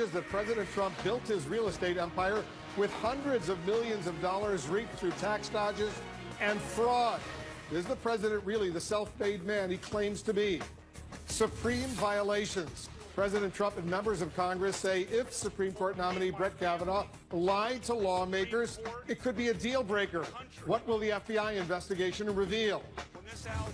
alleges that President Trump built his real estate empire with hundreds of millions of dollars reaped through tax dodges and fraud. Is the president really the self-made man he claims to be? Supreme violations. President Trump and members of Congress say if Supreme Court nominee Brett Kavanaugh lied to lawmakers, it could be a deal breaker. What will the FBI investigation reveal?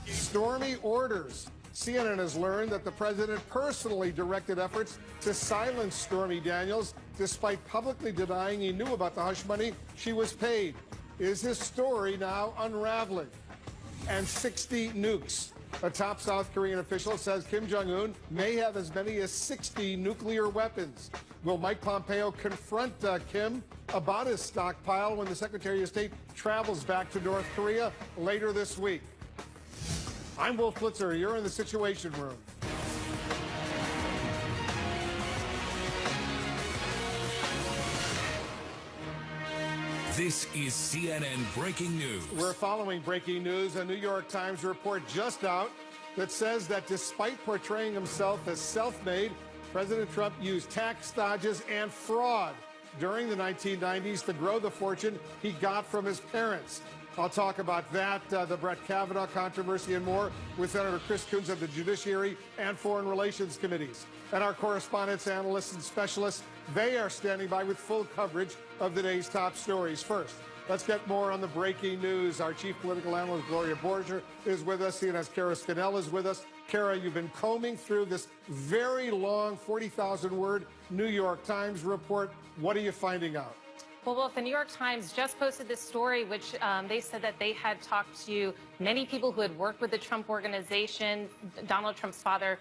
Stormy orders. CNN has learned that the president personally directed efforts to silence Stormy Daniels, despite publicly denying he knew about the hush money she was paid. Is his story now unraveling? And 60 nukes. A top South Korean official says Kim Jong-un may have as many as 60 nuclear weapons. Will Mike Pompeo confront Kim about his stockpile when the Secretary of State travels back to North Korea later this week? I'm Wolf Blitzer. You're in the Situation Room. This is CNN Breaking News. We're following breaking news. A New York Times report just out that says that despite portraying himself as self-made, President Trump used tax dodges and fraud during the 1990s to grow the fortune he got from his parents. I'll talk about that, the Brett Kavanaugh controversy and more with Senator Chris Coons of the Judiciary and Foreign Relations Committees. And our correspondents, analysts, and specialists, they are standing by with full coverage of the day's top stories. First, let's get more on the breaking news. Our chief political analyst, Gloria Borger, is with us. CNN's Kara Scannell is with us. Kara, you've been combing through this very long 40,000-word New York Times report. What are you finding out? Well, Wolf, the New York Times just posted this story, which they said that they had talked to many people who had worked with the Trump organization, Donald Trump's father,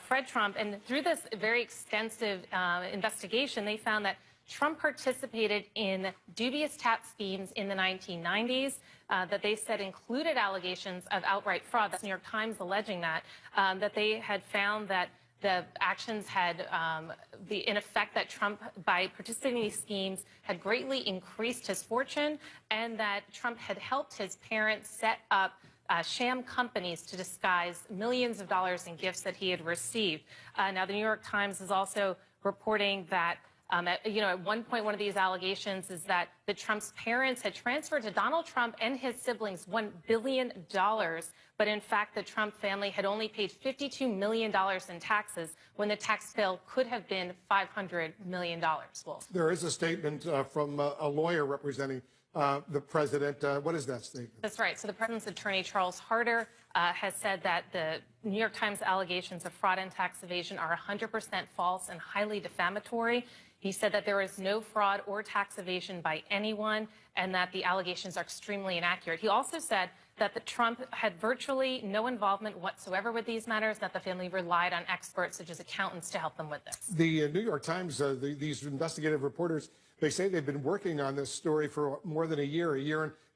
Fred Trump. And through this very extensive investigation, they found that Trump participated in dubious tax schemes in the 1990s that they said included allegations of outright fraud. That's New York Times alleging that, that they had found that the actions had, in effect, that Trump, by participating in these schemes, had greatly increased his fortune, and that Trump had helped his parents set up sham companies to disguise millions of dollars in gifts that he had received. Now, the New York Times is also reporting that at one point, one of these allegations is that the Trump's parents had transferred to Donald Trump and his siblings $1 billion, but in fact, the Trump family had only paid $52 million in taxes when the tax bill could have been $500 million. Wolf. There is a statement from a lawyer representing the president. What is that statement? That's right. So the president's attorney, Charles Harder, has said that the New York Times allegations of fraud and tax evasion are 100% false and highly defamatory. He said that there is no fraud or tax evasion by anyone and that the allegations are extremely inaccurate. He also said that the Trump had virtually no involvement whatsoever with these matters, that the family relied on experts such as accountants to help them with this. The New York Times, these investigative reporters, they say they've been working on this story for more than a year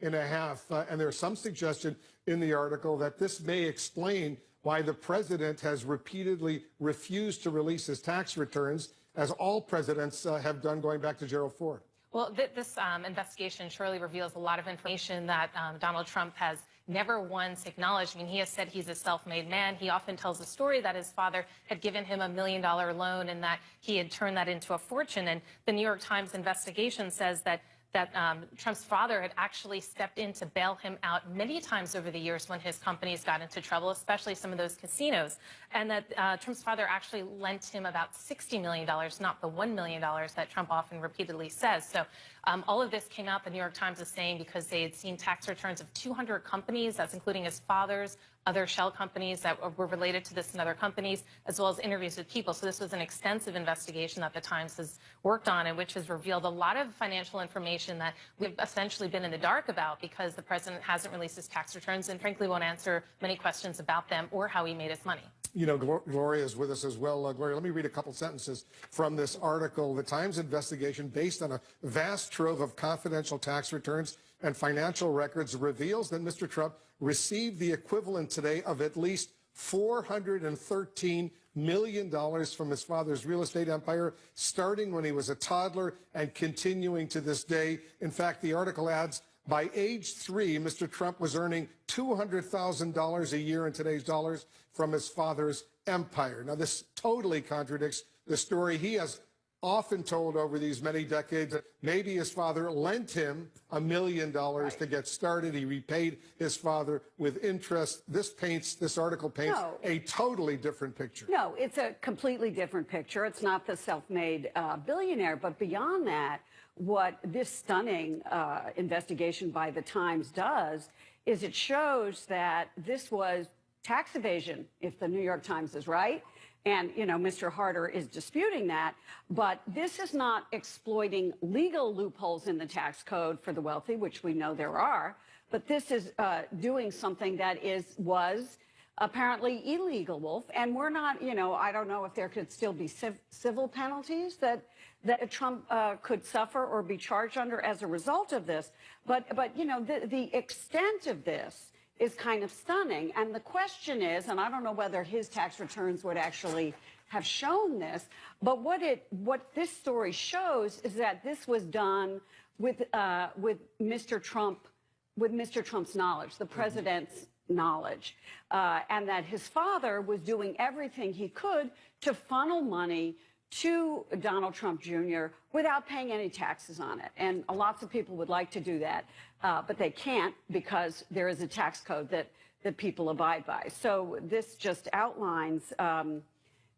and a half, and there's some suggestion in the article that this may explain why the president has repeatedly refused to release his tax returns, as all presidents have done going back to Gerald Ford. Well, this investigation surely reveals a lot of information that Donald Trump has never once acknowledged. I mean, he has said he's a self-made man. He often tells the story that his father had given him $1 million loan and that he had turned that into a fortune. And the New York Times investigation says that Trump's father had actually stepped in to bail him out many times over the years when his companies got into trouble, especially some of those casinos, and that Trump's father actually lent him about $60 million, not the $1 million that Trump often repeatedly says. So all of this came out, the New York Times is saying, because they had seen tax returns of 200 companies, that's including his father's, other shell companies that were related to this and other companies, as well as interviews with people. So this was an extensive investigation that the Times has worked on and which has revealed a lot of financial information that we've essentially been in the dark about because the president hasn't released his tax returns and frankly won't answer many questions about them or how he made his money. You know, Gloria is with us as well. Gloria, let me read a couple sentences from this article. The Times investigation, based on a vast trove of confidential tax returns and financial records, reveals that Mr. Trump received the equivalent today of at least $413 million from his father's real estate empire, starting when he was a toddler and continuing to this day. In fact, the article adds, by age 3, Mr. Trump was earning $200,000 a year in today's dollars from his father's empire. Now, this totally contradicts the story he has often told over these many decades that maybe his father lent him $1 million to get started. He repaid his father with interest. This article paints a totally different picture. No, it's a completely different picture. It's not the self-made billionaire. But beyond that, what this stunning investigation by the Times does is it shows that this was tax evasion, if the New York Times is right. And, you know, Mr. Harder is disputing that. But this is not exploiting legal loopholes in the tax code for the wealthy, which we know there are. But this is doing something that was apparently illegal, Wolf. And we're not, you know, I don't know if there could still be civil penalties that Trump could suffer or be charged under as a result of this. But you know, the extent of this is kind of stunning. And the question is, and I don't know whether his tax returns would actually have shown this, but what this story shows is that this was done with Mr. Trump's knowledge, the president's knowledge, and that his father was doing everything he could to funnel money to Donald Trump Jr. without paying any taxes on it. And lots of people would like to do that, but they can't because there is a tax code that people abide by. So this just outlines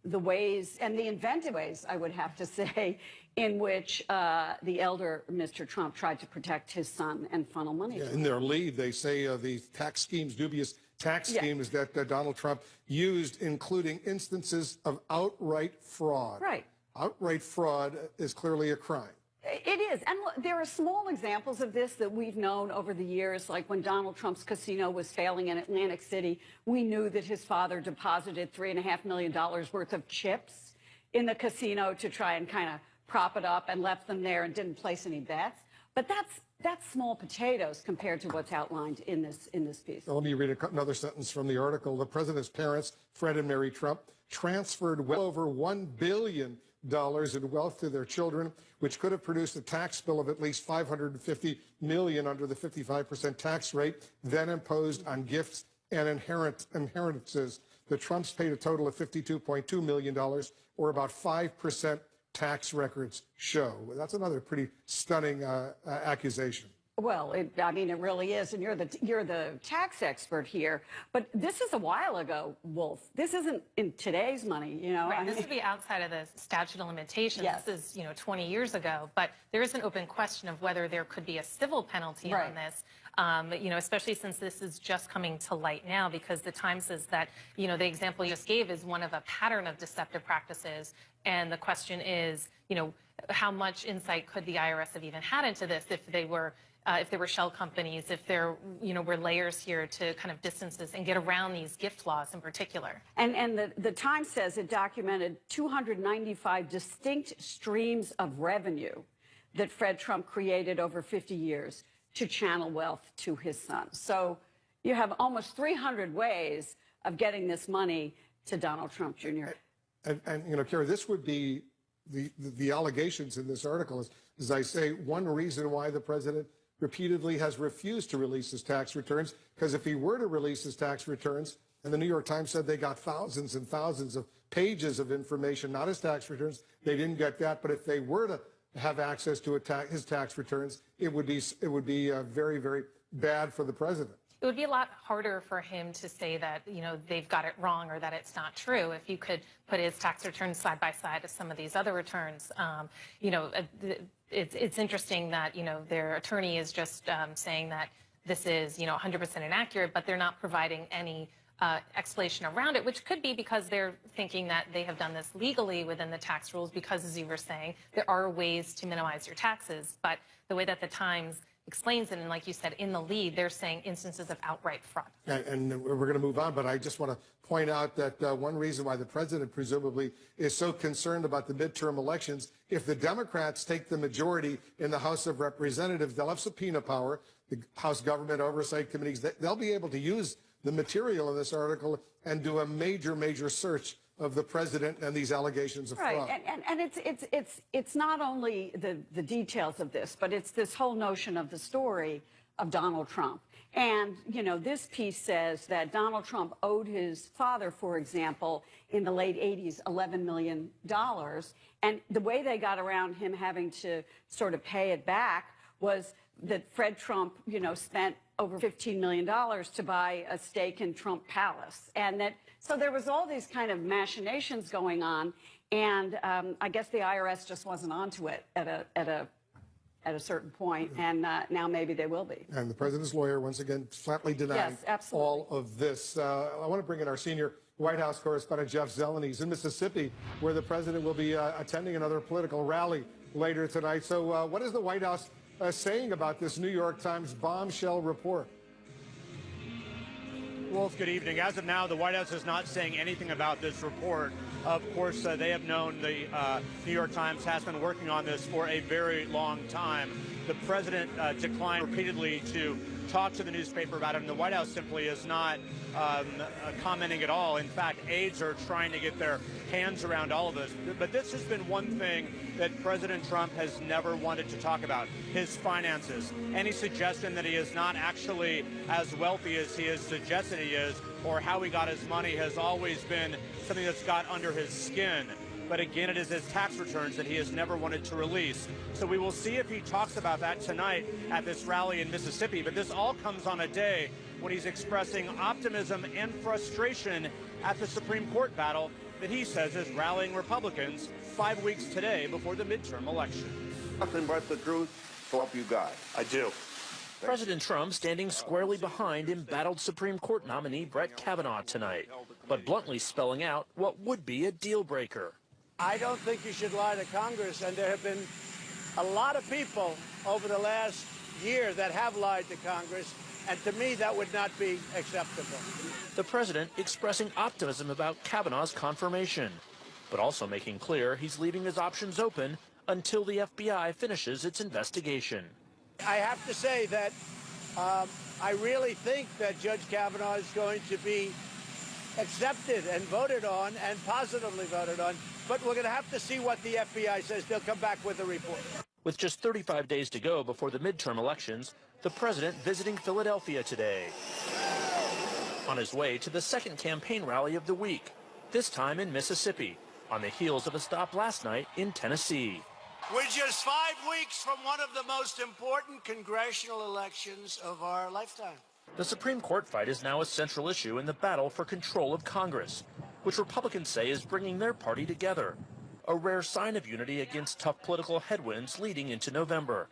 the ways and the inventive ways, I would have to say, in which the elder Mr. Trump tried to protect his son and funnel money. Yeah, in their lead, they say the tax schemes, dubious tax schemes that Donald Trump used, including instances of outright fraud. Right. Outright fraud is clearly a crime. It is. And look, there are small examples of this that we've known over the years, like when Donald Trump's casino was failing in Atlantic City, we knew that his father deposited $3.5 million worth of chips in the casino to try and kind of prop it up and left them there and didn't place any bets. But that's small potatoes compared to what's outlined in this piece. Let me read another sentence from the article. The president's parents, Fred and Mary Trump, transferred well over $1 billion in wealth to their children, which could have produced a tax bill of at least $550 million under the 55% tax rate then imposed on gifts and inheritances. The Trumps paid a total of $52.2 million, or about 5%. Tax records show. That's another pretty stunning accusation. Well, I mean, it really is, and you're the tax expert here. But this is a while ago, Wolf. This isn't in today's money, you know. Right. This would be outside of the statute of limitations. Yes. This is, 20 years ago. But there is an open question of whether there could be a civil penalty on this. Especially since this is just coming to light now, because the Times says that, the example you just gave is one of a pattern of deceptive practices. And the question is, how much insight could the IRS have even had into this if they were shell companies, if there, were layers here to kind of distance this and get around these gift laws in particular. And the Times says it documented 295 distinct streams of revenue that Fred Trump created over 50 years to channel wealth to his son. So you have almost 300 ways of getting this money to Donald Trump Jr. And Kara, this would be the allegations in this article is, as I say, one reason why the president repeatedly has refused to release his tax returns, because if he were to release his tax returns, and the New York Times said they got thousands and thousands of pages of information, not his tax returns, they didn't get that, but if they were to have access to his tax returns, it would be very, very bad for the president. It would be a lot harder for him to say that, they've got it wrong or that it's not true if you could put his tax returns side by side to some of these other returns. It's interesting that, their attorney is just saying that this is, 100% inaccurate, but they're not providing any explanation around it, which could be because they're thinking that they have done this legally within the tax rules because, as you were saying, there are ways to minimize your taxes. But the way that the Times explains it, and like you said, in the lead, they're saying instances of outright fraud. And we're going to move on, but I just want to point out that one reason why the president presumably is so concerned about the midterm elections, if the Democrats take the majority in the House of Representatives, they'll have subpoena power, the House Government Oversight Committees, they'll be able to use the material in this article and do a major search of the president and these allegations of fraud. Right, and it's not only the details of this, but it's this whole notion of the story of Donald Trump. And, you know, this piece says that Donald Trump owed his father, for example, in the late 80s, $11 million. And the way they got around him having to sort of pay it back was that Fred Trump, you know, spent over $15 million to buy a stake in Trump Palace. And that, so there was all these kind of machinations going on. And I guess the IRS just wasn't onto it at a certain point, and now maybe they will be. And the president's lawyer, once again, flatly denying all of this. I want to bring in our senior White House correspondent, Jeff Zeleny. He's in Mississippi, where the president will be attending another political rally later tonight. So what is the White House saying about this New York Times bombshell report? Wolf, good evening. As of now, the White House is not saying anything about this report. Of course, they have known the New York Times has been working on this for a very long time. The president declined repeatedly to talk to the newspaper about it, and the White House simply is not commenting at all. In fact, aides are trying to get their hands around all of this. But this has been one thing that President Trump has never wanted to talk about, his finances. Any suggestion that he is not actually as wealthy as he has suggested he is, or how he got his money, has always been something that's got under his skin. But again, it is his tax returns that he has never wanted to release. So we will see if he talks about that tonight at this rally in Mississippi. But this all comes on a day when he's expressing optimism and frustration at the Supreme Court battle that he says is rallying Republicans 5 weeks today before the midterm elections. Nothing but the truth, so help you God. I do. President Trump standing squarely behind embattled Supreme Court nominee Brett Kavanaugh tonight, but bluntly spelling out what would be a deal breaker. I don't think you should lie to Congress, and there have been a lot of people over the last year that have lied to Congress, and to me that would not be acceptable. The president expressing optimism about Kavanaugh's confirmation, but also making clear he's leaving his options open until the FBI finishes its investigation. I have to say that I really think that Judge Kavanaugh is going to be accepted and voted on, and positively voted on, but we're going to have to see what the FBI says. They'll come back with a report. With just 35 days to go before the midterm elections, the president visiting Philadelphia today. On his way to the second campaign rally of the week, this time in Mississippi, on the heels of a stop last night in Tennessee. We're just 5 weeks from one of the most important congressional elections of our lifetime. The Supreme Court fight is now a central issue in the battle for control of Congress, which Republicans say is bringing their party together, a rare sign of unity against tough political headwinds leading into November.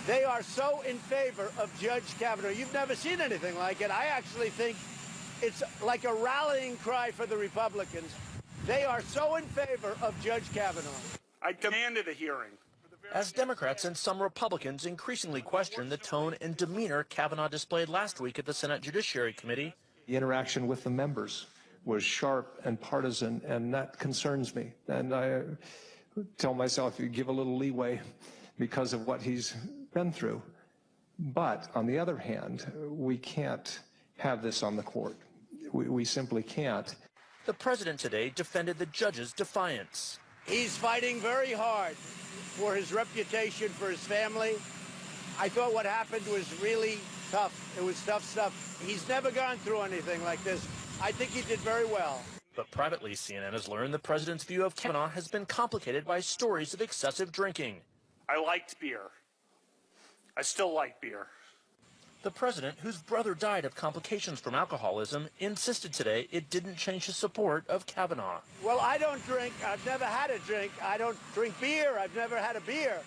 They are so in favor of Judge Kavanaugh. You've never seen anything like it. I actually think it's like a rallying cry for the Republicans. They are so in favor of Judge Kavanaugh. I demanded a hearing. As Democrats and some Republicans increasingly question the tone and demeanor Kavanaugh displayed last week at the Senate Judiciary Committee. The interaction with the members was sharp and partisan, and that concerns me. And I tell myself, you give a little leeway because of what he's been through. But on the other hand, we can't have this on the court. We simply can't. The president today defended the judge's defiance. He's fighting very hard for his reputation, for his family. I thought what happened was really tough. It was tough stuff. He's never gone through anything like this. I think he did very well. But privately, CNN has learned the president's view of Kavanaugh has been complicated by stories of excessive drinking. I liked beer. I still like beer. The president, whose brother died of complications from alcoholism, insisted today it didn't change his support of Kavanaugh. Well, I don't drink. I've never had a drink. I don't drink beer. I've never had a beer.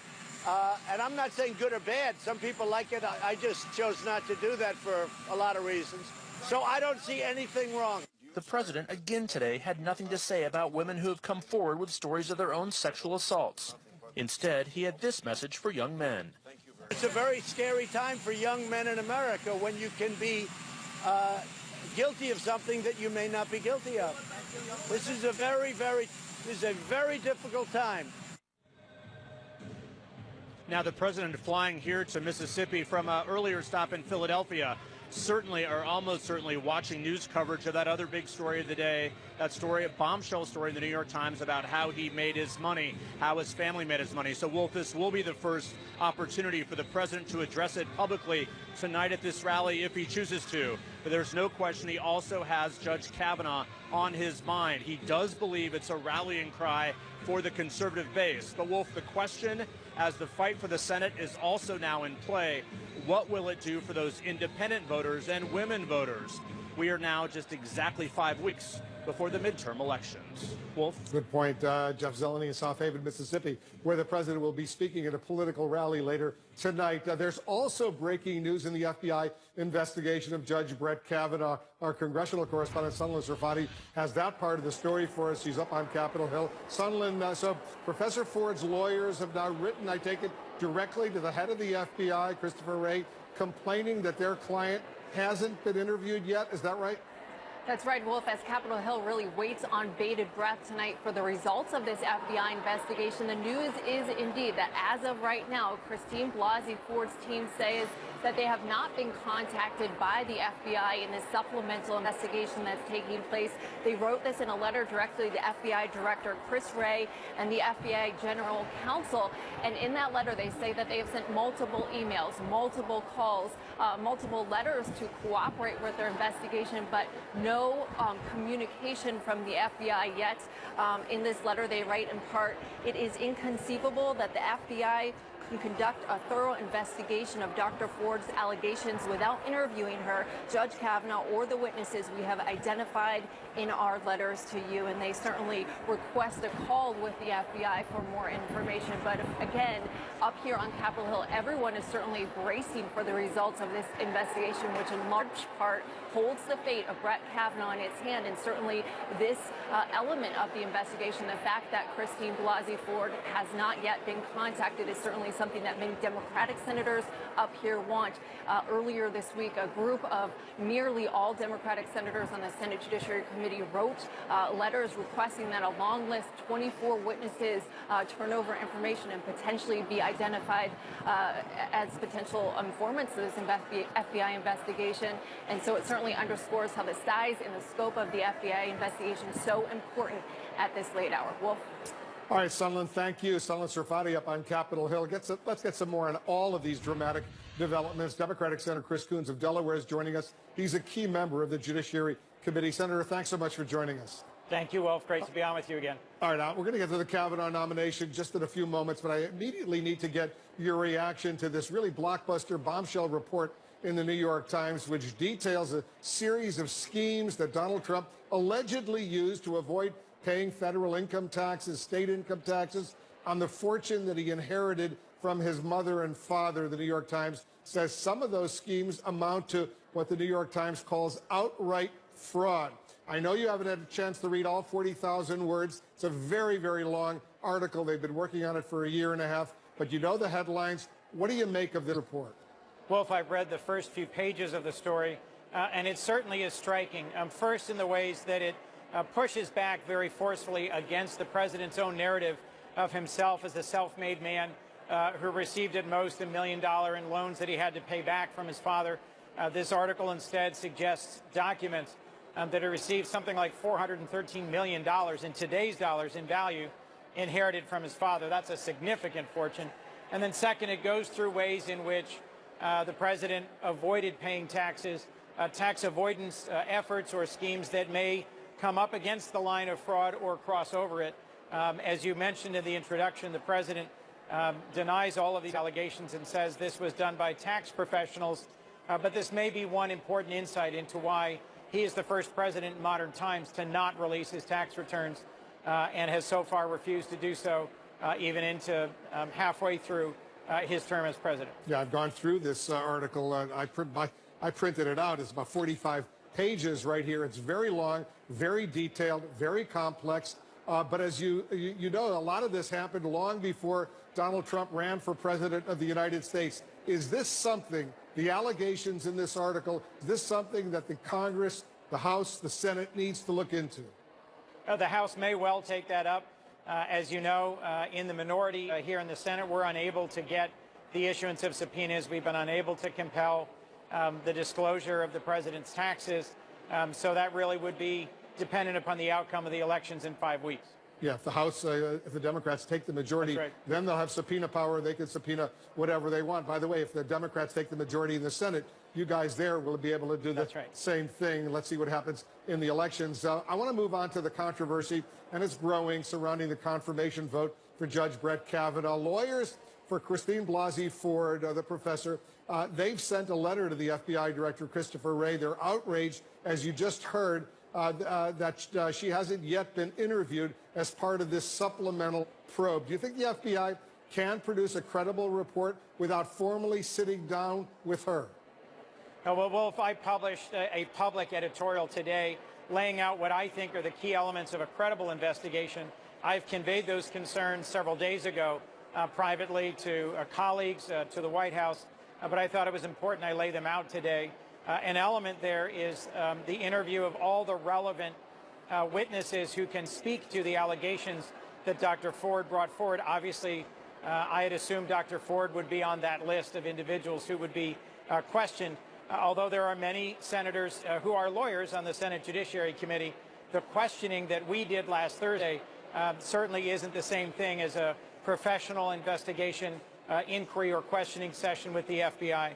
And I'm not saying good or bad. Some people like it. I just chose not to do that for a lot of reasons. So I don't see anything wrong. The president again today had nothing to say about women who have come forward with stories of their own sexual assaults. Instead, he had this message for young men. It's a very scary time for young men in America when you can be guilty of something that you may not be guilty of. This is a very difficult time. Now the president flying here to Mississippi from an earlier stop in Philadelphia. certainly are almost certainly watching news coverage of that other big story of the day, that story, a bombshell story in the New York Times about how he made his money, how his family made his money. So, Wolf, this will be the first opportunity for the president to address it publicly tonight at this rally if he chooses to. But there's no question he also has Judge Kavanaugh on his mind. He does believe it's a rallying cry for the conservative base. But, Wolf, the question as the fight for the Senate is also now in play, what will it do for those independent voters and women voters? We are now just exactly 5 weeks before the midterm elections. Wolf? Good point. Jeff Zeleny in South Haven, Mississippi, where the president will be speaking at a political rally later tonight. There's also breaking news in the FBI investigation of Judge Brett Kavanaugh. Our congressional correspondent, Sunlen Serfati, has that part of the story for us. She's up on Capitol Hill. Sunlen, so Professor Ford's lawyers have now written, I take it, directly to the head of the FBI, Christopher Wray, complaining that their client hasn't been interviewed yet. Is that right? That's right, Wolf, as Capitol Hill really waits on bated breath tonight for the results of this FBI investigation. The news is indeed that as of right now, Christine Blasey Ford's team says that they have not been contacted by the FBI in this supplemental investigation that's taking place. They wrote this in a letter directly to the FBI Director Chris Wray and the FBI General Counsel. And in that letter, they say that they have sent multiple emails, multiple calls, multiple letters to cooperate with their investigation, but no communication from the FBI yet. In this letter, they write in part, "It is inconceivable that the FBI can conduct a thorough investigation of Dr. Ford's allegations without interviewing her, Judge Kavanaugh, or the witnesses we have identified in our letters to you." And they certainly request a call with the FBI for more information. But again, up here on Capitol Hill, everyone is certainly bracing for the results of this investigation, which in large part holds the fate of Brett Kavanaugh in its hand. And certainly this element of the investigation, the fact that Christine Blasey Ford has not yet been contacted, is certainly something that many Democratic senators up here want. Earlier this week, a group of nearly all Democratic senators on the Senate Judiciary Committee wrote letters requesting that a long list, 24 witnesses, turn over information and potentially be identified as potential informants of this FBI investigation. And so it certainly underscores how the size and the scope of the FBI investigation is so important at this late hour. Wolf? All right, Sunlen, thank you. Sunlen Serfati up on Capitol Hill. Let's get some more on all of these dramatic developments. Democratic Senator Chris Coons of Delaware is joining us. He's a key member of the Judiciary Committee. Senator, thanks so much for joining us. Thank you, Wolf. Great to be on with you again. All right, we're going to get to the Kavanaugh nomination just in a few moments, but I immediately need to get your reaction to this really blockbuster bombshell report in the New York Times, which details a series of schemes that Donald Trump allegedly used to avoid paying federal income taxes, state income taxes, on the fortune that he inherited from his mother and father. The New York Times says some of those schemes amount to what the New York Times calls outright fraud. I know you haven't had a chance to read all 40,000 words. It's a very, very long article. They've been working on it for a year and a half, but you know the headlines. What do you make of the report? Wolf, I've read the first few pages of the story, and it certainly is striking. First, in the ways that it pushes back very forcefully against the president's own narrative of himself as a self-made man who received at most $1 million in loans that he had to pay back from his father. This article instead suggests documents that he received something like $413 million in today's dollars in value inherited from his father. That's a significant fortune. And then second, it goes through ways in which the president avoided paying taxes, tax avoidance efforts or schemes that may come up against the line of fraud or cross over it. As you mentioned in the introduction, the president denies all of these allegations and says this was done by tax professionals. But this may be one important insight into why he is the first president in modern times to not release his tax returns and has so far refused to do so even into halfway through his term as president. Yeah, I've gone through this article. I printed it out. It's about 45 pages right here. It's very long, very detailed, very complex. But as you know, a lot of this happened long before Donald Trump ran for president of the United States. Is this something, the allegations in this article, is this something that the Congress, the House, the Senate needs to look into? The House may well take that up. As you know, in the minority here in the Senate, we're unable to get the issuance of subpoenas. We've been unable to compel the disclosure of the president's taxes. So that really would be dependent upon the outcome of the elections in 5 weeks. Yeah, if the House, if the Democrats take the majority, That's right. then they'll have subpoena power. They can subpoena whatever they want. By the way, if the Democrats take the majority in the Senate, you guys there will be able to do the same thing. Let's see what happens in the elections. I want to move on to the controversy, and it's growing, surrounding the confirmation vote for Judge Brett Kavanaugh. Lawyers for Christine Blasey Ford, the professor, they've sent a letter to the FBI Director Christopher Wray. They're outraged, as you just heard, that she hasn't yet been interviewed as part of this supplemental probe. Do you think the FBI can produce a credible report without formally sitting down with her? Well, Wolf, I published a public editorial today laying out what I think are the key elements of a credible investigation. I've conveyed those concerns several days ago privately to colleagues, to the White House, but I thought it was important I lay them out today. An element there is the interview of all the relevant witnesses who can speak to the allegations that Dr. Ford brought forward. Obviously, I had assumed Dr. Ford would be on that list of individuals who would be questioned. Although there are many senators who are lawyers on the Senate Judiciary Committee, the questioning that we did last Thursday certainly isn't the same thing as a professional investigation, inquiry, or questioning session with the FBI.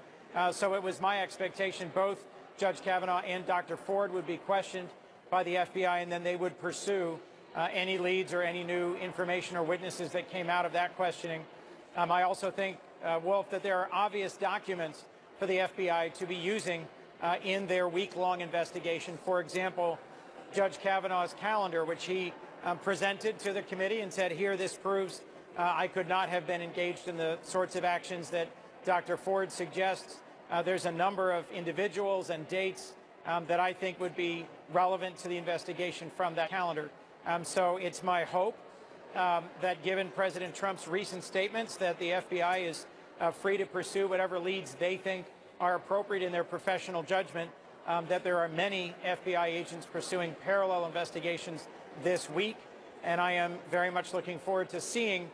So it was my expectation both Judge Kavanaugh and Dr. Ford would be questioned by the FBI, and then they would pursue any leads or any new information or witnesses that came out of that questioning. I also think, Wolf, that there are obvious documents for the FBI to be using in their week-long investigation. For example, Judge Kavanaugh's calendar, which he presented to the committee and said, here, this proves I could not have been engaged in the sorts of actions that Dr. Ford suggests. There's a number of individuals and dates that I think would be relevant to the investigation from that calendar. So it's my hope that given President Trump's recent statements that the FBI is free to pursue whatever leads they think are appropriate in their professional judgment, that there are many FBI agents pursuing parallel investigations this week, and I am very much looking forward to seeing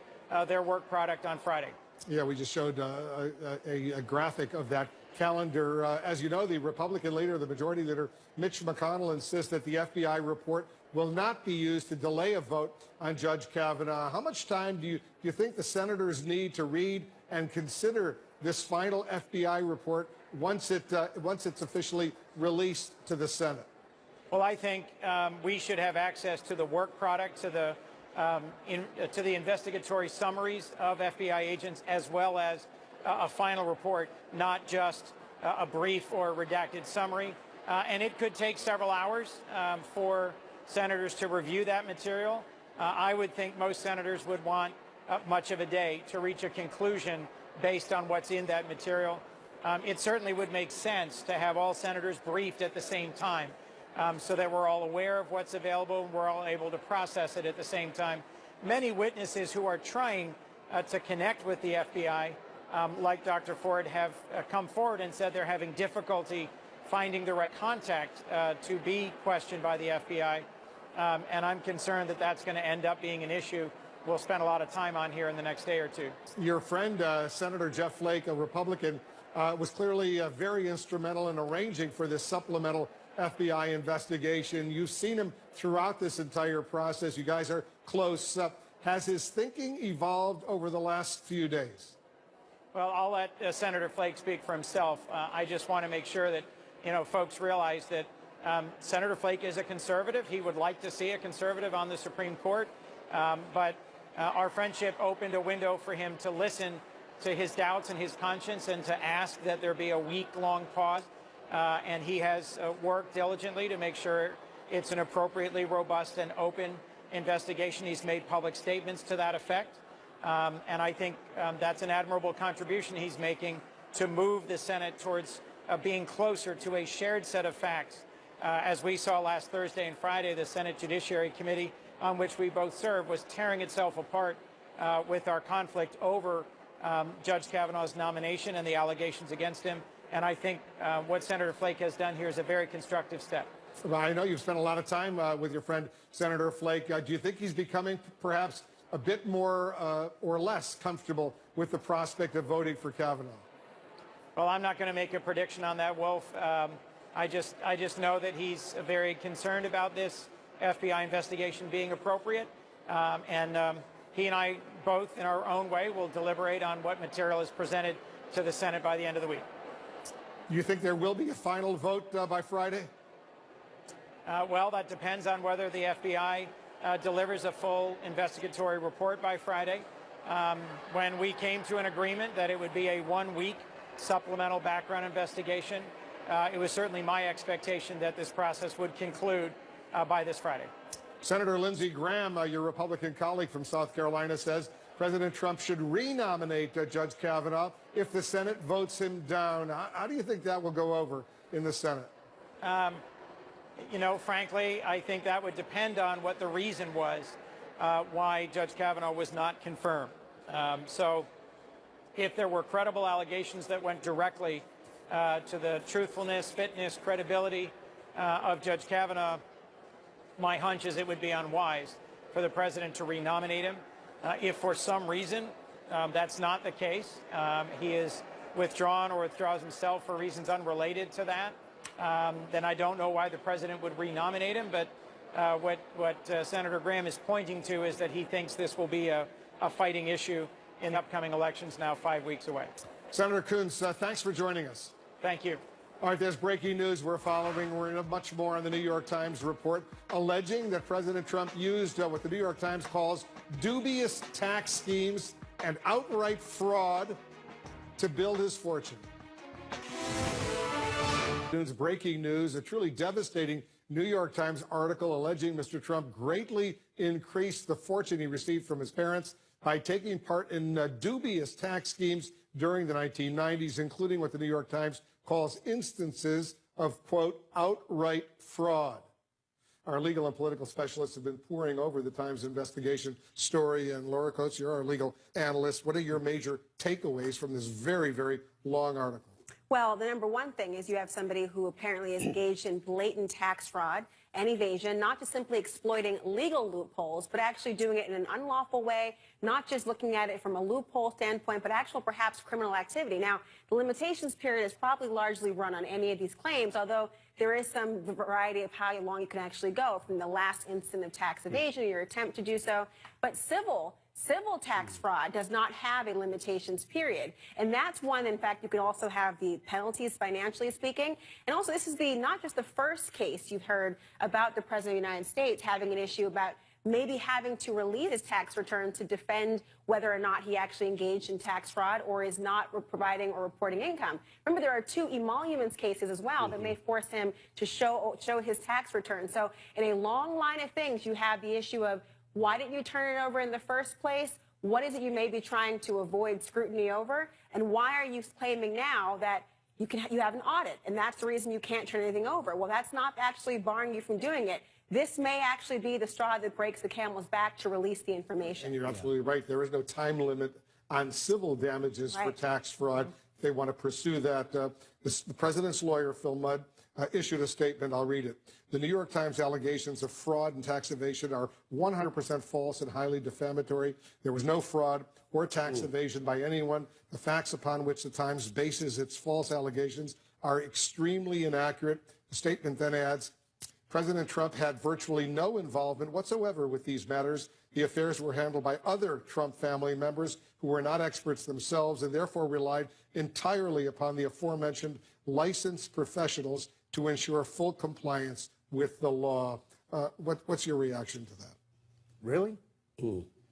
their work product on Friday. Yeah, we just showed a graphic of that calendar. As you know, the Republican leader, the majority leader, Mitch McConnell, insists that the FBI report will not be used to delay a vote on Judge Kavanaugh. How much time do you think the senators need to read and consider this final FBI report once it's officially released to the Senate? Well, I think we should have access to the work product, to the investigatory summaries of FBI agents, as well as a final report, not just a brief or redacted summary. And it could take several hours for senators to review that material. I would think most senators would want much of a day to reach a conclusion based on what's in that material. It certainly would make sense to have all senators briefed at the same time so that we're all aware of what's available and we're all able to process it at the same time. Many witnesses who are trying to connect with the FBI, like Dr. Ford, have come forward and said they're having difficulty finding the right contact to be questioned by the FBI. And I'm concerned that that's going to end up being an issue we'll spend a lot of time on here in the next day or two. Your friend, Senator Jeff Flake, a Republican, was clearly very instrumental in arranging for this supplemental FBI investigation. You've seen him throughout this entire process. You guys are close. Has his thinking evolved over the last few days? Well, I'll let Senator Flake speak for himself. I just want to make sure that, folks realize that Senator Flake is a conservative. He would like to see a conservative on the Supreme Court. But our friendship opened a window for him to listen to his doubts and his conscience and to ask that there be a week-long pause. And he has worked diligently to make sure it's an appropriately robust and open investigation. He's made public statements to that effect. And I think that's an admirable contribution he's making to move the Senate towards being closer to a shared set of facts. As we saw last Thursday and Friday, the Senate Judiciary Committee, on which we both serve, was tearing itself apart with our conflict over Judge Kavanaugh's nomination and the allegations against him. And I think what Senator Flake has done here is a very constructive step. Well, I know you've spent a lot of time with your friend, Senator Flake. Do you think he's becoming perhaps a bit more or less comfortable with the prospect of voting for Kavanaugh? Well, I'm not going to make a prediction on that, Wolf. I just know that he's very concerned about this FBI investigation being appropriate, and he and I both, in our own way, will deliberate on what material is presented to the Senate by the end of the week. You think there will be a final vote by Friday? Well, that depends on whether the FBI delivers a full investigatory report by Friday. When we came to an agreement that it would be a one-week supplemental background investigation, it was certainly my expectation that this process would conclude by this Friday. Senator Lindsey Graham, your Republican colleague from South Carolina, says President Trump should renominate Judge Kavanaugh if the Senate votes him down. How do you think that will go over in the Senate? You know, frankly, I think that would depend on what the reason was why Judge Kavanaugh was not confirmed. So if there were credible allegations that went directly to the truthfulness, fitness, credibility of Judge Kavanaugh, my hunch is it would be unwise for the president to renominate him. If for some reason that's not the case, he is withdrawn or withdraws himself for reasons unrelated to that, then I don't know why the president would renominate him. But what Senator Graham is pointing to is that he thinks this will be a fighting issue in upcoming elections now 5 weeks away. Senator Coons, thanks for joining us. Thank you. All right, there's breaking news we're following. We're in much more on the New York Times report alleging that President Trump used what the New York Times calls dubious tax schemes and outright fraud to build his fortune. Breaking news, a truly devastating New York Times article alleging Mr. Trump greatly increased the fortune he received from his parents by taking part in dubious tax schemes during the 1990s, including what the New York Times calls instances of, quote, outright fraud. Our legal and political specialists have been poring over the Times investigation story. And Laura Coates, you're our legal analyst. What are your major takeaways from this very, very long article? Well, the number one thing is you have somebody who apparently is engaged in blatant tax fraud and evasion, not just simply exploiting legal loopholes, but actually doing it in an unlawful way, not just looking at it from a loophole standpoint, but actual perhaps criminal activity. Now, the limitations period is probably largely run on any of these claims, although there is some variety of how long you can actually go from the last instant of tax evasion, your attempt to do so. But civil tax fraud does not have a limitations period. And that's one, in fact, you can also have the penalties financially speaking. And also, this is not just the first case you've heard about the President of the United States having an issue about maybe having to release his tax return to defend whether or not he actually engaged in tax fraud or is not providing or reporting income. Remember, there are 2 emoluments cases as well that may force him to show his tax return. So in a long line of things, you have the issue of why didn't you turn it over in the first place? What is it you may be trying to avoid scrutiny over? And why are you claiming now that you have an audit and that's the reason you can't turn anything over? Well, that's not actually barring you from doing it. This may actually be the straw that breaks the camel's back to release the information. And you're absolutely right. There is no time limit on civil damages for tax fraud. If they want to pursue that. The president's lawyer, Phil Mudd, issued a statement. I'll read it. The New York Times allegations of fraud and tax evasion are 100% false and highly defamatory. There was no fraud or tax evasion by anyone. The facts upon which the Times bases its false allegations are extremely inaccurate. The statement then adds, President Trump had virtually no involvement whatsoever with these matters. The affairs were handled by other Trump family members who were not experts themselves and therefore relied entirely upon the aforementioned licensed professionals to ensure full compliance with the law. What's your reaction to that? Really?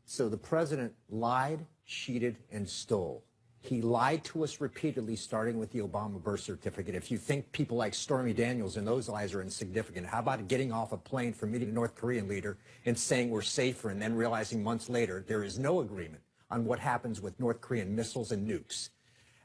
So the president lied, cheated, and stole. He lied to us repeatedly, starting with the Obama birth certificate. If you think people like Stormy Daniels and those lies are insignificant, how about getting off a plane for meeting a North Korean leader and saying we're safer and then realizing months later there is no agreement on what happens with North Korean missiles and nukes?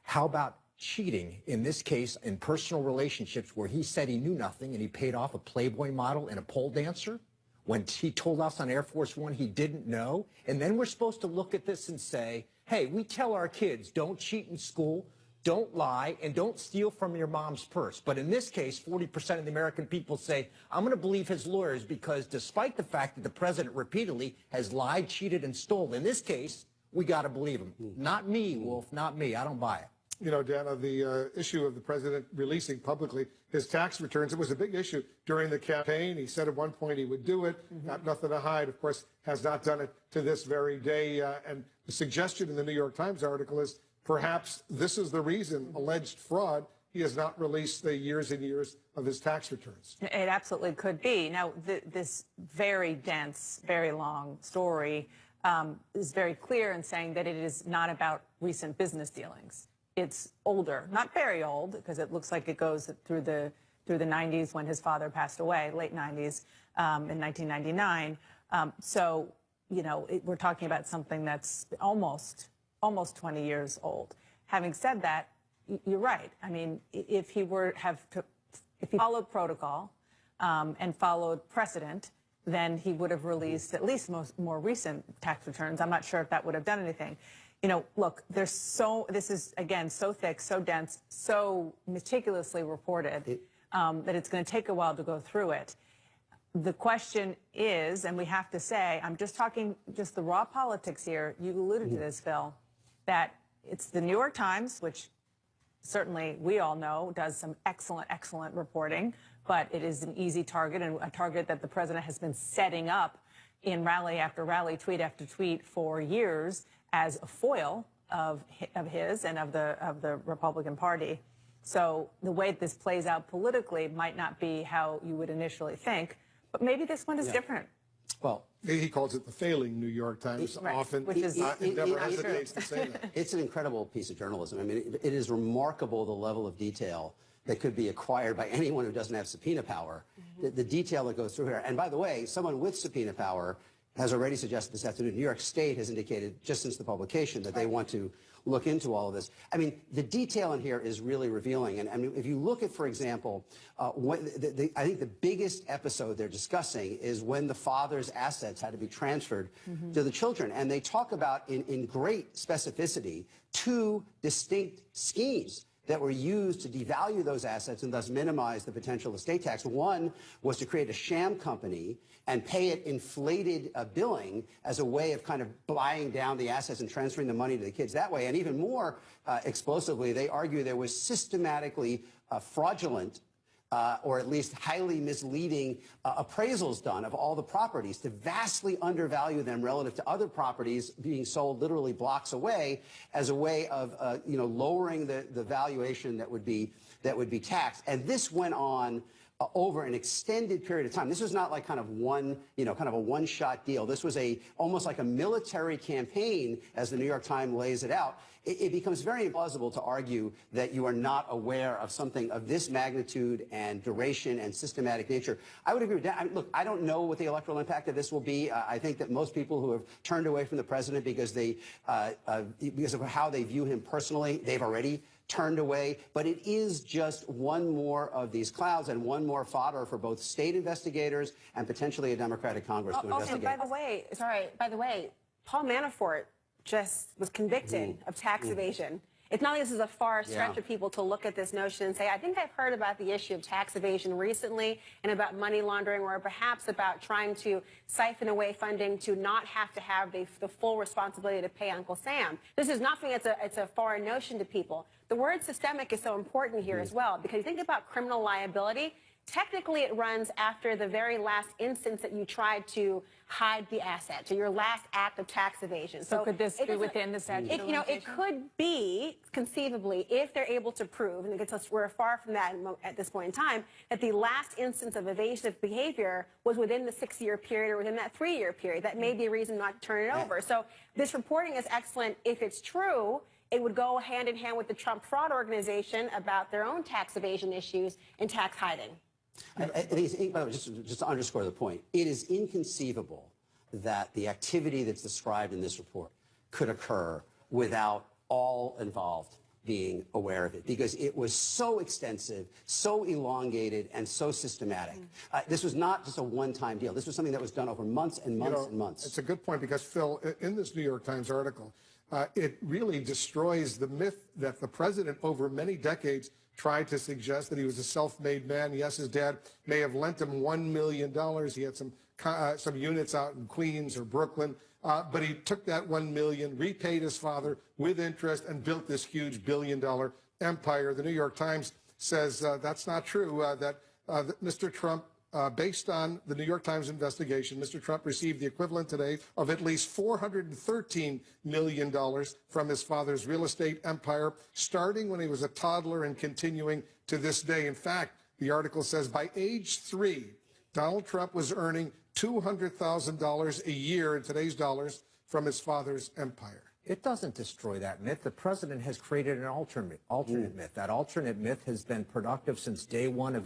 How about cheating, in this case, in personal relationships where he said he knew nothing and he paid off a Playboy model and a pole dancer when he told us on Air Force One he didn't know? And then we're supposed to look at this and say, hey, we tell our kids, don't cheat in school, don't lie, and don't steal from your mom's purse. But in this case, 40% of the American people say, I'm going to believe his lawyers because despite the fact that the president repeatedly has lied, cheated, and stole, in this case, we got to believe him. Not me, Wolf, not me. I don't buy it. you know, Dana, the issue of the president releasing publicly his tax returns. It was a big issue during the campaign. He said at one point he would do it, got nothing to hide. Of course, has not done it to this very day. And the suggestion in the New York Times article is perhaps this is the reason, alleged fraud, he has not released the years and years of his tax returns. It absolutely could be. Now, this very dense, very long story is very clear in saying that it is not about recent business dealings. It's older, not very old, because it looks like it goes through the 90s when his father passed away, late 90s, in 1999. So, you know, we're talking about something that's almost 20 years old. Having said that, you're right. I mean, if he followed protocol and followed precedent, then he would have released at least more recent tax returns. I'm not sure if that would have done anything. You know, look, this is, again, so thick, so dense, so meticulously reported that it's going to take a while to go through it. The question is, and we have to say, I'm just talking just the raw politics here. You alluded to this, Phil, that it's the New York Times, which certainly we all know does some excellent reporting, but it is an easy target and a target that the president has been setting up in rally after rally, tweet after tweet for years as a foil of his and of the Republican Party. So the way this plays out politically might not be how you would initially think, but maybe this one is different. Well, he calls it the failing New York Times often. Which is never hesitates to say that. It's an incredible piece of journalism. I mean, it is remarkable the level of detail that could be acquired by anyone who doesn't have subpoena power. The detail that goes through here. And by the way, someone with subpoena power has already suggested this afternoon. New York State has indicated just since the publication that they want to look into all of this. I mean, the detail in here is really revealing. And I mean, if you look at, for example, I think the biggest episode they're discussing is when the father's assets had to be transferred to the children. And they talk about, in great specificity, two distinct schemes that were used to devalue those assets and thus minimize the potential estate tax. One was to create a sham company and pay it inflated billing as a way of kind of buying down the assets and transferring the money to the kids that way. And even more explosively, they argue there was systematically fraudulent or at least highly misleading appraisals done of all the properties to vastly undervalue them relative to other properties being sold literally blocks away as a way of lowering the valuation that would be taxed. And this went on over an extended period of time. This was not like kind of a one-shot deal. This was almost like a military campaign, as the New York Times lays it out. It becomes very implausible to argue that you are not aware of something of this magnitude and duration and systematic nature. I would agree with that. I mean, look, I don't know what the electoral impact of this will be. I think that most people who have turned away from the president because of how they view him personally, they've already turned away. But it is just one more of these clouds and one more fodder for both state investigators and potentially a Democratic Congress to investigate. And by the way, Paul Manafort just was convicted of tax evasion. It's not like this is a far stretch of people to look at this notion and say, I think I've heard about the issue of tax evasion recently and about money laundering, or perhaps about trying to siphon away funding to not have to have the full responsibility to pay Uncle Sam. This is nothing, it's a foreign notion to people. The word systemic is so important here as well, because you think about criminal liability. Technically, it runs after the very last instance that you tried to hide the asset, so your last act of tax evasion. So could this be within the statute of limitations? It could be, conceivably, if they're able to prove, and we're far from that at this point in time, that the last instance of evasive behavior was within the 6-year period or within that 3-year period. That may be a reason not to turn it over. So this reporting is excellent if it's true. It would go hand in hand with the Trump fraud organization about their own tax evasion issues and tax hiding. By the way, just to underscore the point, it is inconceivable that the activity that's described in this report could occur without all involved being aware of it, because it was so extensive, so elongated, and so systematic. This was not just a one-time deal. This was something that was done over months and months and months. It's a good point, because, Phil, in this New York Times article, it really destroys the myth that the president over many decades tried to suggest that he was a self-made man. Yes, his dad may have lent him $1 million. He had some units out in Queens or Brooklyn. but he took that $1 million, repaid his father with interest, and built this huge billion-dollar empire. The New York Times says that's not true, that Mr. Trump, based on the New York Times investigation, Mr. Trump received the equivalent today of at least $413 million from his father's real estate empire, starting when he was a toddler and continuing to this day. In fact, the article says by age 3, Donald Trump was earning $200,000 a year in today's dollars from his father's empire. It doesn't destroy that myth. The president has created an alternate myth. That alternate myth has been productive since day one of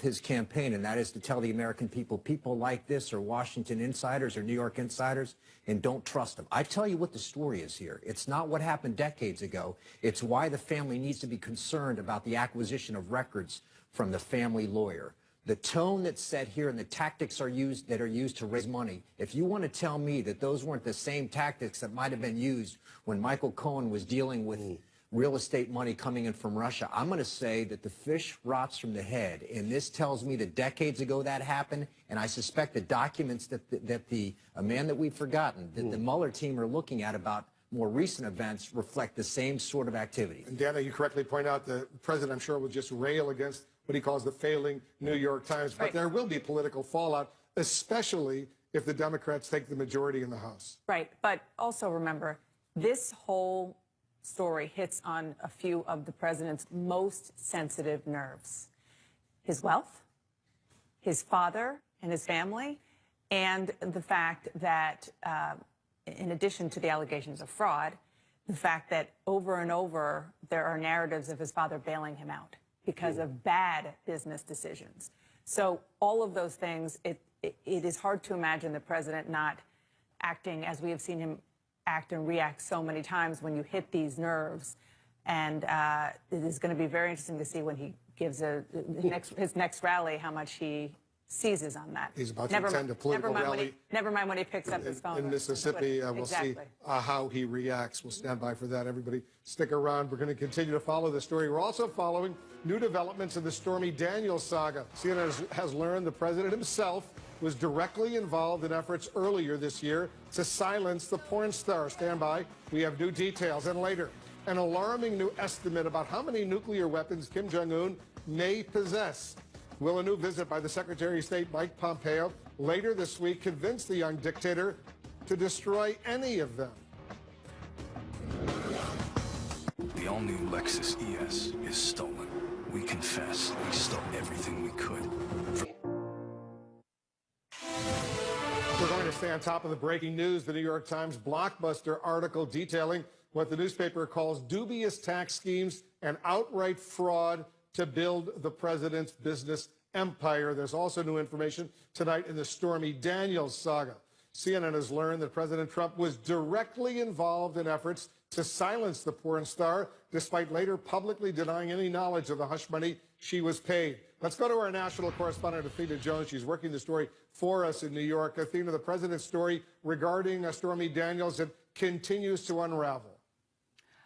his campaign, and that is to tell the American people, people like this are Washington insiders or New York insiders, and don't trust them. I tell you what the story is here. It's not what happened decades ago. It's why the family needs to be concerned about the acquisition of records from the family lawyer. The tone that's set here and the tactics that are used to raise money. If you want to tell me that those weren't the same tactics that might have been used when Michael Cohen was dealing with real estate money coming in from Russia, I'm going to say that the fish rots from the head. And this tells me that decades ago that happened. And I suspect the documents that a man that we've forgotten, that the Mueller team are looking at about more recent events reflect the same sort of activity. And Dana, you correctly point out the president, I'm sure, will just rail against what he calls the failing New York Times. But there will be political fallout, especially if the Democrats take the majority in the House. Right. But also remember, this whole story hits on a few of the president's most sensitive nerves. His wealth, his father and his family, and the fact that, in addition to the allegations of fraud, the fact that over and over there are narratives of his father bailing him out because of bad business decisions. So all of those things, it is hard to imagine the president not acting as we have seen him act and react so many times when you hit these nerves. And it is going to be very interesting to see when he gives his next rally how much he seizes on that. He's about to attend a political rally. Never mind when he picks up his phone. In Mississippi, we'll see how he reacts. We'll stand by for that. Everybody stick around. We're going to continue to follow the story. We're also following new developments in the Stormy Daniels saga. CNN has learned the president himself was directly involved in efforts earlier this year to silence the porn star. Stand by. We have new details. And later, an alarming new estimate about how many nuclear weapons Kim Jong-un may possess. Will a new visit by the Secretary of State, Mike Pompeo, later this week convince the young dictator to destroy any of them? The all-new Lexus ES is stolen. We confess we stole everything we could. We're going to stay on top of the breaking news. The New York Times blockbuster article detailing what the newspaper calls dubious tax schemes and outright fraud to build the president's business empire. There's also new information tonight in the Stormy Daniels saga. CNN has learned that President Trump was directly involved in efforts to silence the porn star, despite later publicly denying any knowledge of the hush money she was paid. Let's go to our national correspondent, Athena Jones. She's working the story for us in New York. Athena, the president's story regarding Stormy Daniels, it continues to unravel.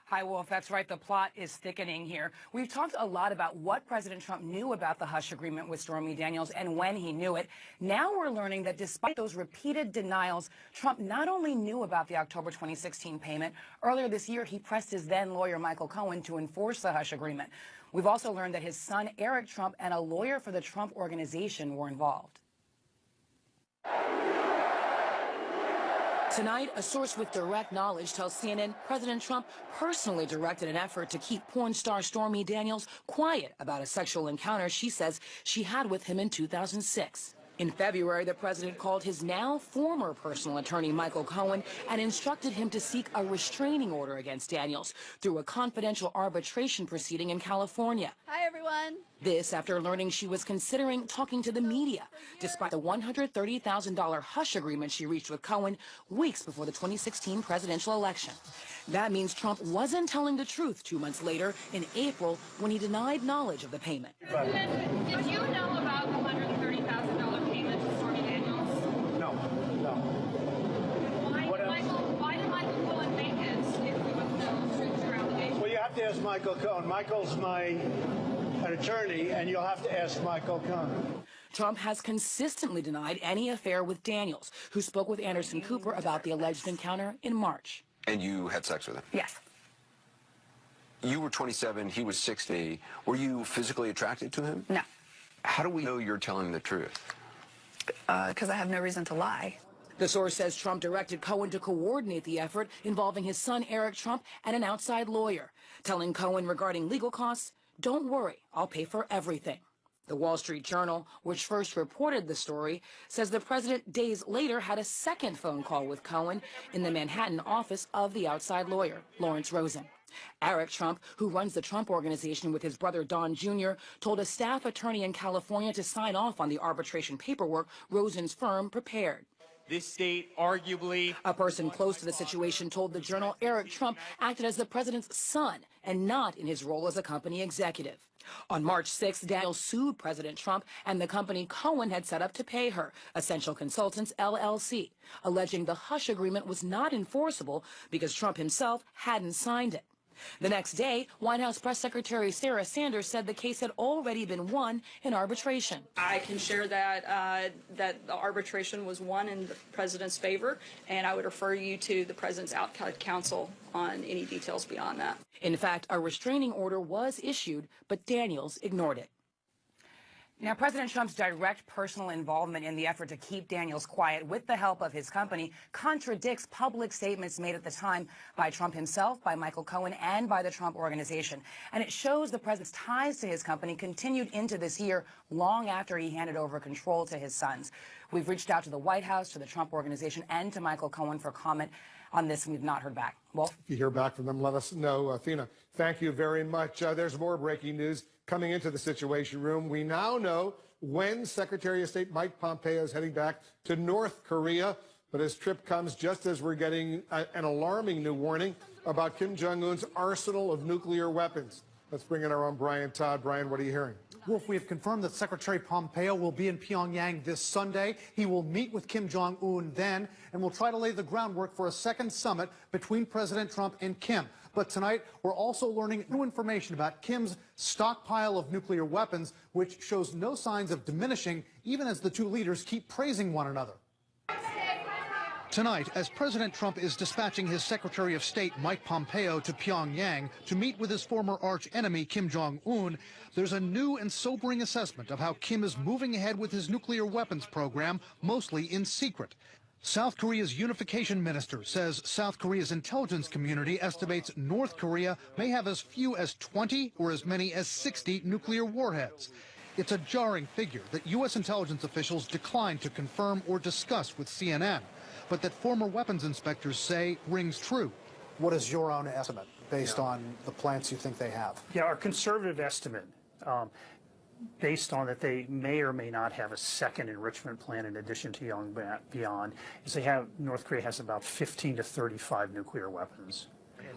Hi, Wolf. That's right. The plot is thickening here. We've talked a lot about what President Trump knew about the hush agreement with Stormy Daniels and when he knew it. Now we're learning that despite those repeated denials, Trump not only knew about the October 2016 payment, earlier this year he pressed his then lawyer Michael Cohen to enforce the hush agreement. We've also learned that his son Eric Trump and a lawyer for the Trump Organization were involved. Tonight, a source with direct knowledge tells CNN President Trump personally directed an effort to keep porn star Stormy Daniels quiet about a sexual encounter she says she had with him in 2006. In February, the president called his now former personal attorney, Michael Cohen, and instructed him to seek a restraining order against Daniels through a confidential arbitration proceeding in California. Hi, everyone. This after learning she was considering talking to the media, despite the $130,000 hush agreement she reached with Cohen weeks before the 2016 presidential election. That means Trump wasn't telling the truth 2 months later in April when he denied knowledge of the payment. Did you know about the $130,000 payment to Stormy Daniels? No. Why did Michael Cohen make it if there was no truth to your allegation? Well, you have to ask Michael Cohen. Michael's an attorney, and you'll have to ask Michael Cohen. Trump has consistently denied any affair with Daniels, who spoke with Anderson Cooper about the alleged encounter in March. And you had sex with him? Yes. You were 27, he was 60. Were you physically attracted to him? No. How do we know you're telling the truth? Because I have no reason to lie. The source says Trump directed Cohen to coordinate the effort involving his son Eric Trump and an outside lawyer, telling Cohen regarding legal costs, "Don't worry, I'll pay for everything." The Wall Street Journal, which first reported the story, says the president days later had a second phone call with Cohen in the Manhattan office of the outside lawyer, Lawrence Rosen. Eric Trump, who runs the Trump Organization with his brother Don Jr., told a staff attorney in California to sign off on the arbitration paperwork Rosen's firm prepared. This state arguably... A person close to the situation told the Journal Eric Trump acted as the president's son and not in his role as a company executive. On March 6th, Daniels sued President Trump and the company Cohen had set up to pay her, Essential Consultants, LLC, alleging the hush agreement was not enforceable because Trump himself hadn't signed it. The next day, White House Press Secretary Sarah Sanders said the case had already been won in arbitration. I can share that that the arbitration was won in the president's favor, and I would refer you to the president's outside counsel on any details beyond that. In fact, a restraining order was issued, but Daniels ignored it. Now, President Trump's direct personal involvement in the effort to keep Daniels quiet with the help of his company contradicts public statements made at the time by Trump himself, by Michael Cohen, and by the Trump Organization. And it shows the president's ties to his company continued into this year, long after he handed over control to his sons. We've reached out to the White House, to the Trump Organization, and to Michael Cohen for comment on this, and we've not heard back. Wolf? If you hear back from them, let us know. Athena, thank you very much. There's more breaking news coming into the Situation Room. We now know when Secretary of State Mike Pompeo is heading back to North Korea, but his trip comes just as we're getting an alarming new warning about Kim Jong-un's arsenal of nuclear weapons. Let's bring in our own Brian Todd. Brian, what are you hearing? Wolf, we have confirmed that Secretary Pompeo will be in Pyongyang this Sunday. He will meet with Kim Jong-un then and will try to lay the groundwork for a second summit between President Trump and Kim. But tonight, we're also learning new information about Kim's stockpile of nuclear weapons, which shows no signs of diminishing, even as the two leaders keep praising one another. Tonight, as President Trump is dispatching his Secretary of State, Mike Pompeo, to Pyongyang to meet with his former arch-enemy, Kim Jong-un, there's a new and sobering assessment of how Kim is moving ahead with his nuclear weapons program, mostly in secret. South Korea's unification minister says South Korea's intelligence community estimates North Korea may have as few as 20 or as many as 60 nuclear warheads. It's a jarring figure that U.S. intelligence officials declined to confirm or discuss with CNN, but that former weapons inspectors say rings true. What is your own estimate based on the plants you think they have? Yeah, our conservative estimate, based on that they may or may not have a second enrichment plant in addition to Yongbyon, is North Korea has about 15 to 35 nuclear weapons.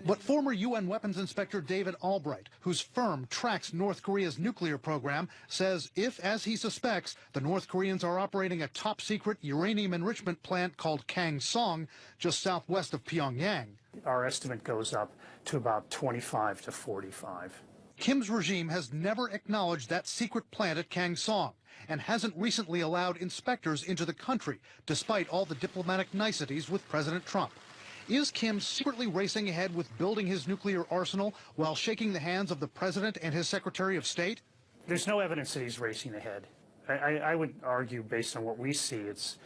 But former UN weapons inspector David Albright, whose firm tracks North Korea's nuclear program, says if, as he suspects, the North Koreans are operating a top-secret uranium enrichment plant called Kangsong just southwest of Pyongyang. Our estimate goes up to about 25 to 45. Kim's regime has never acknowledged that secret plant at Kangsong and hasn't recently allowed inspectors into the country, despite all the diplomatic niceties with President Trump. Is Kim secretly racing ahead with building his nuclear arsenal while shaking the hands of the president and his Secretary of State? There's no evidence that he's racing ahead. I would argue, based on what we see, it's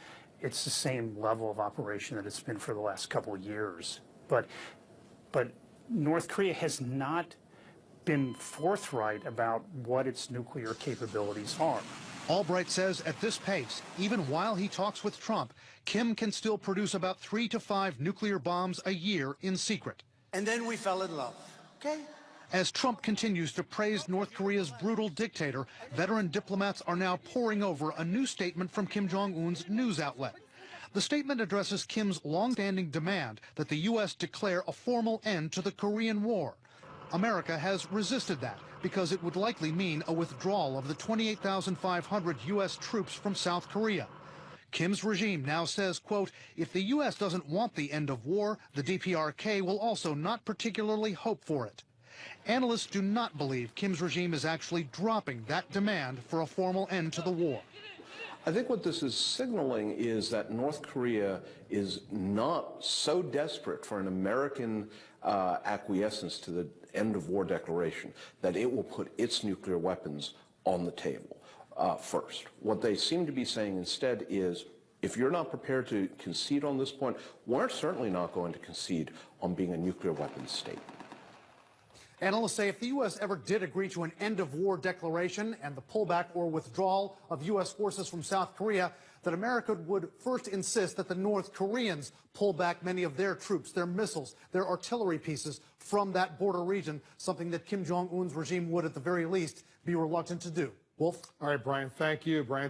the same level of operation that it's been for the last couple of years. But North Korea has not been forthright about what its nuclear capabilities are. Albright says at this pace, even while he talks with Trump, Kim can still produce about 3 to 5 nuclear bombs a year in secret. And then we fell in love, okay? As Trump continues to praise North Korea's brutal dictator, veteran diplomats are now poring over a new statement from Kim Jong-un's news outlet. The statement addresses Kim's long-standing demand that the U.S. declare a formal end to the Korean War. America has resisted that because it would likely mean a withdrawal of the 28,500 U.S. troops from South Korea. Kim's regime now says, quote, if the U.S. doesn't want the end of war, the DPRK will also not particularly hope for it. Analysts do not believe Kim's regime is actually dropping that demand for a formal end to the war. I think what this is signaling is that North Korea is not so desperate for an American acquiescence to the end of war declaration that it will put its nuclear weapons on the table first. What they seem to be saying instead is, if you're not prepared to concede on this point, we're certainly not going to concede on being a nuclear weapons state. Analysts say if the U.S. ever did agree to an end-of-war declaration and the pullback or withdrawal of U.S. forces from South Korea, that America would first insist that the North Koreans pull back many of their troops, their missiles, their artillery pieces from that border region, something that Kim Jong-un's regime would, at the very least, be reluctant to do. Wolf? All right, Brian, thank you. Brian